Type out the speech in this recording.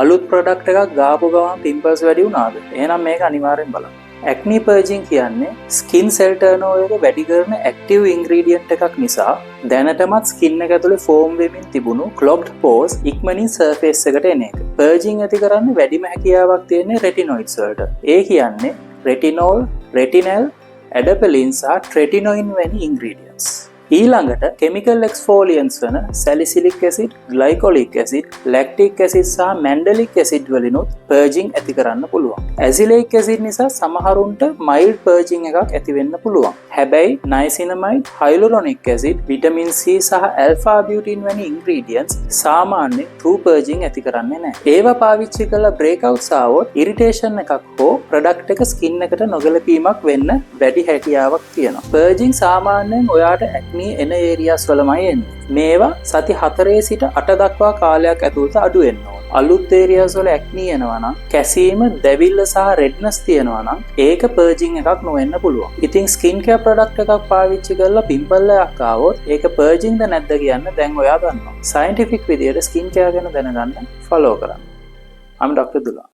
අලුත් ප්‍රොඩක්ට් එකක් ගාපු ගමන් පිම්පල්ස් වැඩි වුණාද? එහෙනම් මේක අනිවාර්යෙන් බලන්න. ඇක්නි පර්ජින් කියන්නේ ස්කින් සෙල් ටර්නෝවර් එක වැඩි කරන ඇක්ටිව් ඉන්ග්‍රීඩියන්ට් එකක් නිසා දැනටමත් ස්කින් එක ඇතුලේ ෆෝම් වෙමින් තිබුණු ක්ලොග්ඩ් පෝස් ඉක්මනින් සර්ෆේස් එකට එන එක. පර්ජින් ඇති කරන්න වැඩිම හැකියාවක් තියෙන්නේ රෙටිනොයිඩ්ස් වලට. ඒ කියන්නේ රෙටිනෝල්, රෙටිනල්, ඇඩපලින් සහ ට්‍රෙටිනොයින් වැනි ඉන්ග්‍රීඩියන්ට්ස්. ඊළඟට කෙමිකල් එක්ස්ෆෝලියන්ට්ස් වන සැලිසිලික් ඇසිඩ්, ග්ලයිකොලික් ඇසිඩ්, ලැක්ටික් ඇසිඩ් සහ මැන්ඩලික් ඇසිඩ් වලිනුත් පර්ජින් ඇති කරන්න පුළුවන්. ඇසිලේක් ඇසිඩ් නිසා සමහරුන්ට මයිල්ඩ් පර්ජින් එකක් ඇති වෙන්න පුළුවන්. හැබැයි නයිසිනමයිඩ්, හයිලුරොනික් ඇසිඩ්, විටමින් C සහ ඇල්ෆා බියුටින් වැනි ඉන්ග්‍රීඩියන්ට්ස් සාමාන්‍යයෙන් ට්‍රූ පර්ජින් ඇති කරන්නේ නැහැ. ඒවා පාවිච්චි කරලා බ්‍රේක්අවුට්ස් ආවොත් ඉරිටේෂන් එකක් හෝ ප්‍රොඩක්ට් එක ස්කින් එකට නොගැලපීමක් වෙන්න වැඩි හැකියාවක් තියෙනවා. පර්ජින් සාමාන්‍යයෙන් ඔයාට ඇක්නි එන ඒරියාස් වලමයි එන්නේ. මේවා සති 4 සිට 8 දක්වා කාලයක් ඇතුළත අඩු වෙන්න ඕන. අලුත් ඒරියාස් වල ඇක්නි එනවා නම්, කැසීම, දැවිල්ල සහ රෙඩ්නස් තියෙනවා නම් ඒක පර්ජින් එකක් නොවෙන්න පුළුවන්. ඉතින් ස්කින් කෙයාර් ප්‍රොඩක්ට් එකක් පාවිච්චි කරලා පිම්පල් එකක් ආවොත් ඒක පර්ජින්ද නැද්ද කියන්න දැන් ඔයා දන්නවා. සයන්ටිෆික් විදියට ස්කින් කෙයාර් ගැන දැනගන්න ෆලෝ කරන්න. I'm Dr. Dula.